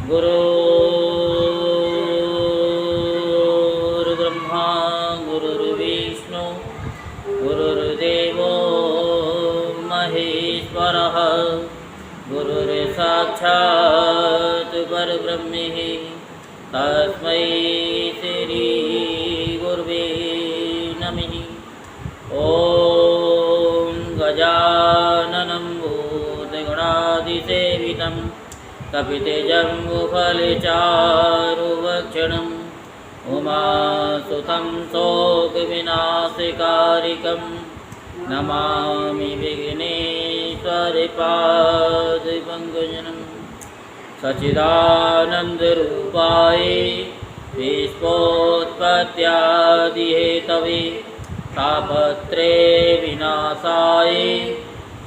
गुरुर्ब्रह्मा गुरुर्विष्णु गुरुर्देवो महेश्वरः गुरुर्साक्षात् परब्रह्म तस्मै श्री गुरुवे नमः। ॐ गजाननं भूतगणाधिसेवितं कपितजम्बुफलचारुभक्षणम् उमासुतं शोकविनाशकारिकं नमामि विघ्नेश्वरपादपङ्कजं। सच्चिदानन्दरूपाय विश्वोत्पत्त्यादिहेतवे तापत्रे विनाशाय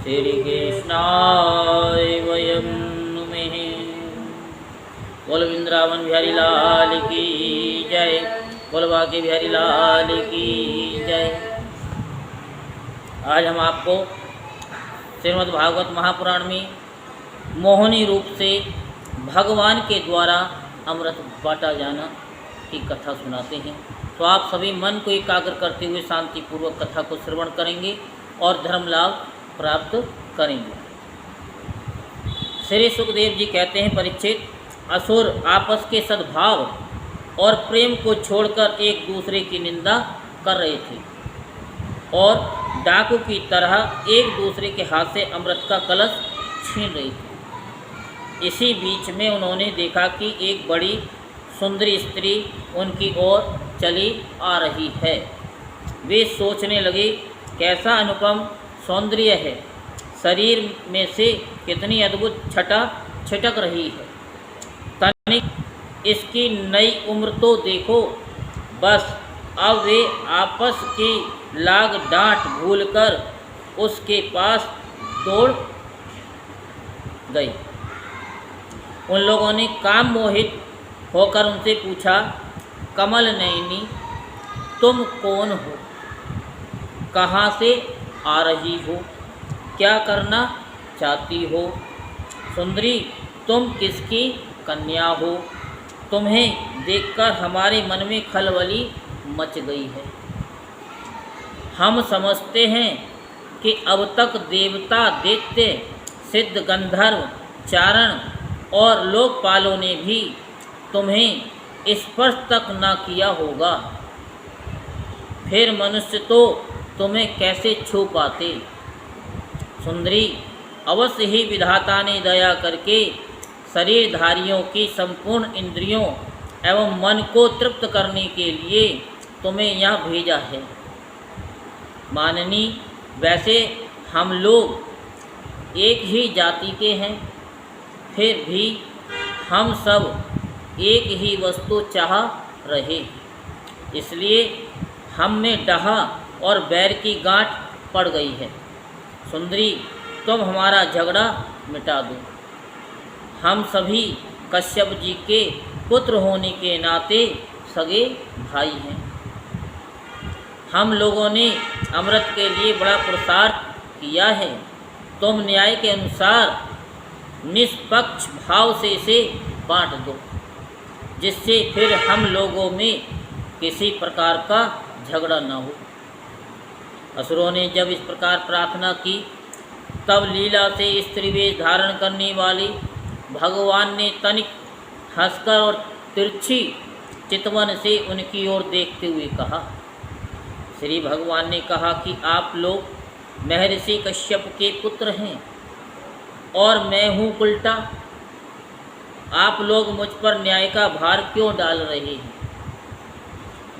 श्रीकृष्णाय वयं नुमः। बोल वृंदावन बिहारी लाल की जय, बोल बांके बिहारी लाल की जय। आज हम आपको श्रीमद् भागवत महापुराण में मोहिनी रूप से भगवान के द्वारा अमृत बांटा जाना की कथा सुनाते हैं। तो आप सभी मन को एकाग्र करते हुए शांतिपूर्वक कथा को श्रवण करेंगे और धर्म लाभ प्राप्त करेंगे। श्री सुखदेव जी कहते हैं, परीक्षित, असुर आपस के सद्भाव और प्रेम को छोड़कर एक दूसरे की निंदा कर रहे थे और डाकू की तरह एक दूसरे के हाथ से अमृत का कलश छीन रही थी। इसी बीच में उन्होंने देखा कि एक बड़ी सुंदरी स्त्री उनकी ओर चली आ रही है। वे सोचने लगे, कैसा अनुपम सौंदर्य है, शरीर में से कितनी अद्भुत छटा छिटक रही है। तनिक इसकी नई उम्र तो देखो। बस अब वे आपस की लाग डांट भूलकर उसके पास दौड़ गई। उन लोगों ने काम मोहित होकर उनसे पूछा, कमल नयनी, तुम कौन हो, कहाँ से आ रही हो, क्या करना चाहती हो? सुंदरी, तुम किसकी कन्या हो? तुम्हें देखकर हमारे मन में खलबली मच गई है। हम समझते हैं कि अब तक देवता, दैत्य, सिद्ध, गंधर्व, चारण और लोकपालों ने भी तुम्हें स्पर्श तक न किया होगा, फिर मनुष्य तो तुम्हें कैसे छू पाते? सुंदरी, अवश्य ही विधाता ने दया करके शरीरधारियों की संपूर्ण इंद्रियों एवं मन को तृप्त करने के लिए तुम्हें यहाँ भेजा है। माननी, वैसे हम लोग एक ही जाति के हैं, फिर भी हम सब एक ही वस्तु चाह रहे, इसलिए हम में डहा और बैर की गांठ पड़ गई है। सुंदरी, तुम हमारा झगड़ा मिटा दो। हम सभी कश्यप जी के पुत्र होने के नाते सगे भाई हैं। हम लोगों ने अमृत के लिए बड़ा पुरुषार्थ किया है। तुम न्याय के अनुसार निष्पक्ष भाव से इसे बांट दो, जिससे फिर हम लोगों में किसी प्रकार का झगड़ा न हो। असुरों ने जब इस प्रकार प्रार्थना की, तब लीला से स्त्री वेश धारण करने वाली भगवान ने तनिक हंसकर और तिरछी चितवन से उनकी ओर देखते हुए कहा। श्री भगवान ने कहा कि आप लोग महर्षि कश्यप के पुत्र हैं और मैं हूँ उल्टा। आप लोग मुझ पर न्याय का भार क्यों डाल रहे हैं?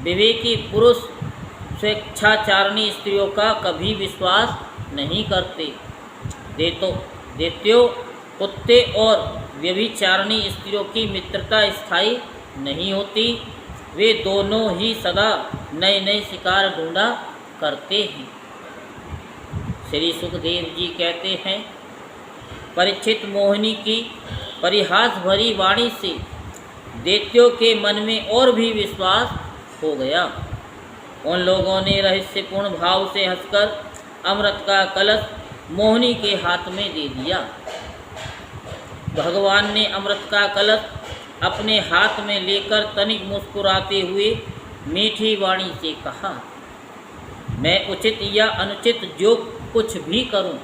विवेकी पुरुष स्वेच्छाचारिणी स्त्रियों का कभी विश्वास नहीं करते। दैत्यों, कुत्ते और व्यभिचारिणी स्त्रियों की मित्रता स्थायी नहीं होती। वे दोनों ही सदा नए नए शिकार ढूंढा करते हैं। श्री सुखदेव जी कहते हैं, परीक्षित, मोहिनी की परिहास भरी वाणी से दैत्यों के मन में और भी विश्वास हो गया। उन लोगों ने रहस्यपूर्ण भाव से हंसकर अमृत का कलश मोहिनी के हाथ में दे दिया। भगवान ने अमृत का कलश अपने हाथ में लेकर तनिक मुस्कुराते हुए मीठी वाणी से कहा, मैं उचित या अनुचित जो कुछ भी करूं,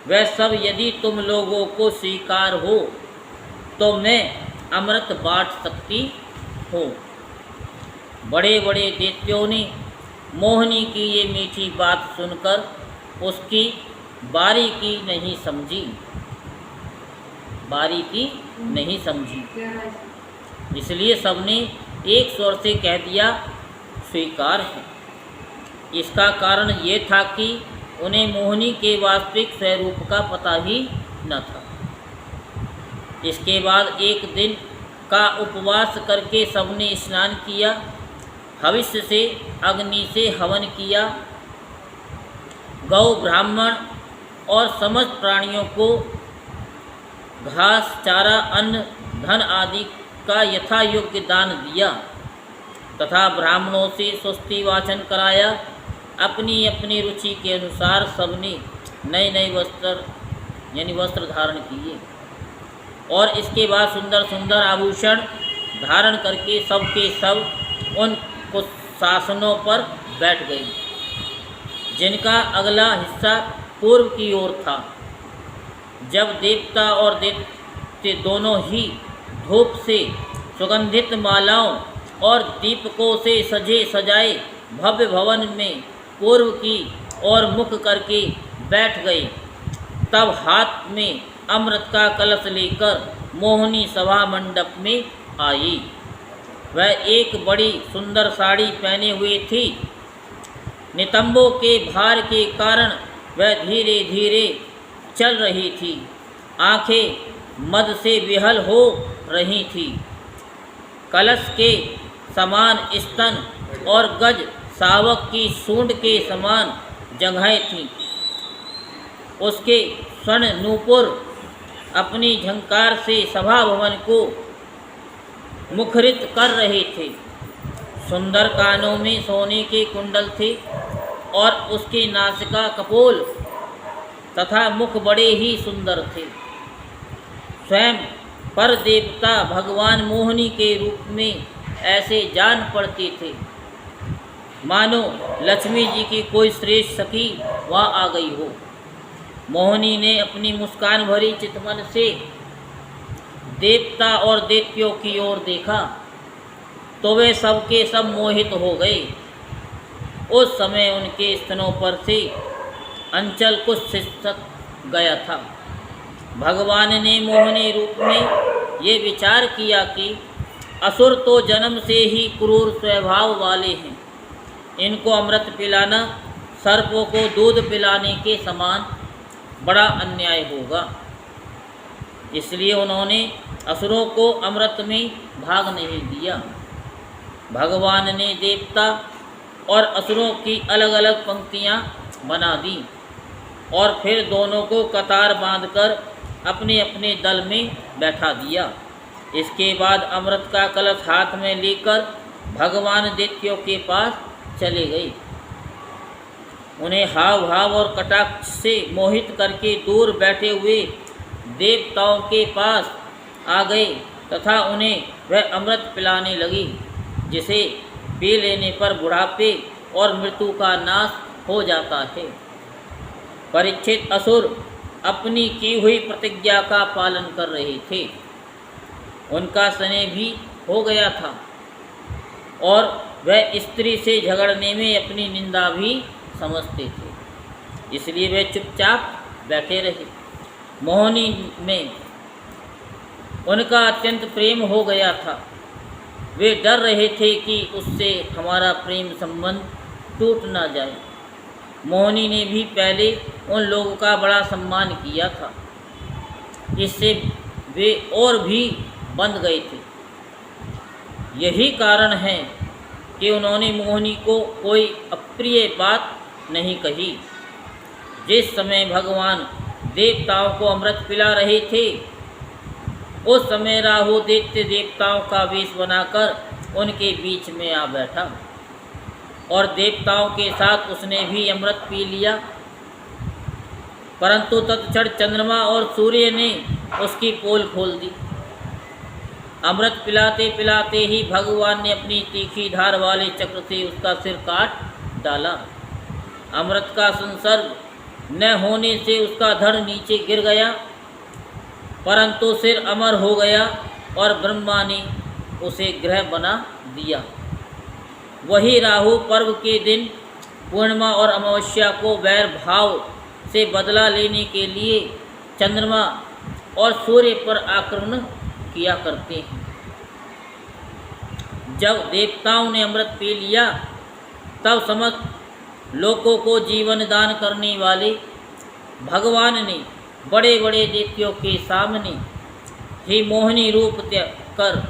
वह सब यदि तुम लोगों को स्वीकार हो तो मैं अमृत बांट सकती हूँ। बड़े बड़े दैत्यों ने मोहिनी की ये मीठी बात सुनकर उसकी बारीकी नहीं समझी, इसलिए सबने एक स्वर से कह दिया, स्वीकार है। इसका कारण ये था कि उन्हें मोहिनी के वास्तविक स्वरूप का पता ही न था। इसके बाद एक दिन का उपवास करके सबने स्नान किया, हविष्य से अग्नि से हवन किया, गौ ब्राह्मण और समस्त प्राणियों को घास चारा अन्न धन आदि का यथा योग्य दान दिया तथा ब्राह्मणों से स्वस्ति वाचन कराया। अपनी अपनी रुचि के अनुसार सबने नए नए वस्त्र धारण किए और इसके बाद सुंदर सुंदर आभूषण धारण करके सब के सब उन कुशासनों पर बैठ गए जिनका अगला हिस्सा पूर्व की ओर था। जब देवता और दैत्य दोनों ही धूप से सुगंधित मालाओं और दीपकों से सजे सजाए भव्य भवन में पूर्व की ओर मुख करके बैठ गए, तब हाथ में अमृत का कलश लेकर मोहिनी सभा मंडप में आई। वह एक बड़ी सुंदर साड़ी पहने हुए थी। नितंबों के भार के कारण वह धीरे धीरे चल रही थी। आंखें मद से विहल हो रही थी। कलश के समान स्तन और गज शावक की सूंड के समान जगहें थीं। उसके स्वर्ण नूपुर अपनी झंकार से सभा भवन को मुखरित कर रहे थे। सुंदर कानों में सोने के कुंडल थे और उसकी नासिका कपोल तथा मुख बड़े ही सुंदर थे। स्वयं पर देवता भगवान मोहिनी के रूप में ऐसे जान पड़ते थे मानो लक्ष्मी जी की कोई श्रेष्ठ सखी वहाँ आ गई हो। मोहिनी ने अपनी मुस्कान भरी चितमन से देवता और दैत्यों की ओर देखा तो वे सब के सब मोहित हो गए। उस समय उनके स्तनों पर से अंचल कुछ खिसक गया था। भगवान ने मोहिनी रूप में ये विचार किया कि असुर तो जन्म से ही क्रूर स्वभाव वाले हैं, इनको अमृत पिलाना सर्पों को दूध पिलाने के समान बड़ा अन्याय होगा। इसलिए उन्होंने असुरों को अमृत में भाग नहीं दिया। भगवान ने देवता और असुरों की अलग अलग पंक्तियां बना दी और फिर दोनों को कतार बांधकर अपने अपने दल में बैठा दिया। इसके बाद अमृत का कलश हाथ में लेकर भगवान दैत्यों के पास चले गए। उन्हें हाव भाव और कटाक्ष से मोहित करके दूर बैठे हुए देवताओं के पास आ गए तथा उन्हें वह अमृत पिलाने लगी जिसे पी लेने पर बुढ़ापे और मृत्यु का नाश हो जाता है। परीक्षित असुर अपनी की हुई प्रतिज्ञा का पालन कर रहे थे। उनका स्नेह भी हो गया था और वह स्त्री से झगड़ने में अपनी निंदा भी समझते थे, इसलिए वे चुपचाप बैठे रहे। मोहिनी में उनका अत्यंत प्रेम हो गया था। वे डर रहे थे कि उससे हमारा प्रेम संबंध टूट ना जाए। मोहिनी ने भी पहले उन लोगों का बड़ा सम्मान किया था, इससे वे और भी बंध गए थे। यही कारण है कि उन्होंने मोहिनी को कोई अप्रिय बात नहीं कही। जिस समय भगवान देवताओं को अमृत पिला रहे थे उस समय राहु दैत्य देवताओं का वेश बनाकर उनके बीच में आ बैठा और देवताओं के साथ उसने भी अमृत पी लिया। परंतु तत्क्षण चंद्रमा और सूर्य ने उसकी पोल खोल दी। अमृत पिलाते पिलाते ही भगवान ने अपनी तीखी धार वाले चक्र से उसका सिर काट डाला। अमृत का संसर्ग न होने से उसका धड़ नीचे गिर गया, परंतु सिर अमर हो गया और ब्रह्मा ने उसे ग्रह बना दिया। वही राहु पर्व के दिन पूर्णिमा और अमावस्या को वैर भाव से बदला लेने के लिए चंद्रमा और सूर्य पर आक्रमण किया करते हैं। जब देवताओं ने अमृत पी लिया तब समस्त लोगों को जीवन दान करने वाले भगवान ने बड़े बड़े दैत्यों के सामने ही मोहिनी रूप त्याग कर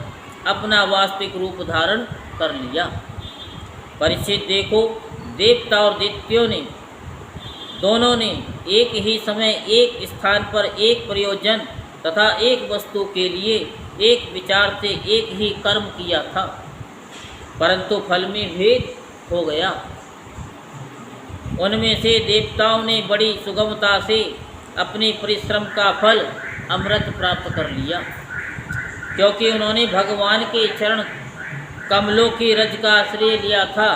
अपना वास्तविक रूप धारण कर लिया। परीक्षित देखो, देवता और दैत्यों ने दोनों ने एक ही समय एक स्थान पर एक प्रयोजन तथा एक वस्तु के लिए एक विचार से एक ही कर्म किया था, परंतु फल में भेद हो गया। उनमें से देवताओं ने बड़ी सुगमता से अपने परिश्रम का फल अमृत प्राप्त कर लिया, क्योंकि उन्होंने भगवान के चरण कमलों की रज का आश्रय लिया था,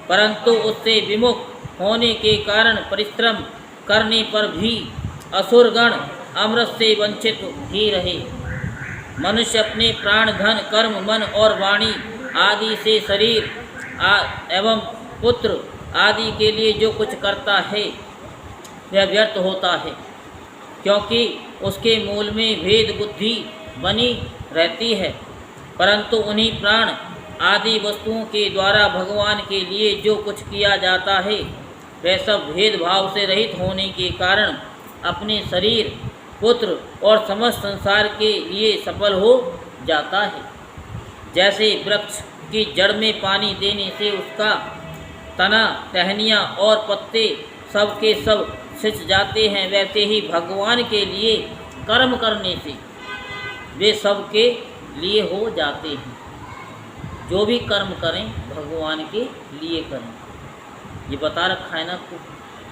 परंतु उससे विमुख होने के कारण परिश्रम करने पर भी असुरगण अमृत से वंचित ही रहे। मनुष्य अपने प्राण, धन, कर्म, मन और वाणी आदि से शरीर एवं पुत्र आदि के लिए जो कुछ करता है वह व्यर्थ होता है, क्योंकि उसके मूल में भेद बुद्धि बनी रहती है। परंतु उन्हीं प्राण आदि वस्तुओं के द्वारा भगवान के लिए जो कुछ किया जाता है वह सब भेदभाव से रहित होने के कारण अपने शरीर, पुत्र और समस्त संसार के लिए सफल हो जाता है। जैसे वृक्ष की जड़ में पानी देने से उसका तना, टहनियाँ और पत्ते सब के सब सिंच जाते हैं, वैसे ही भगवान के लिए कर्म करने से वे सब के लिए हो जाते हैं। जो भी कर्म करें भगवान के लिए करें, ये बता रखा है ना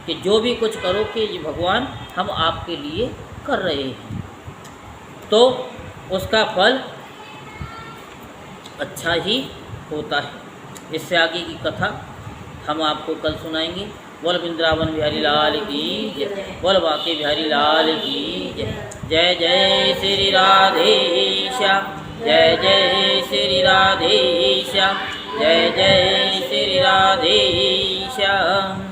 कि जो भी कुछ करो कि ये भगवान हम आपके लिए कर रहे हैं, तो उसका फल अच्छा ही होता है। इससे आगे की कथा हम आपको कल सुनाएंगे। बोल वृंदावन बिहारी लाल की जय, बोल बांके बिहारी लाल की जय। जय जय श्री राधे श्याम, जय जय श्री राधे श्याम, जय जय श्री राधे श्याम।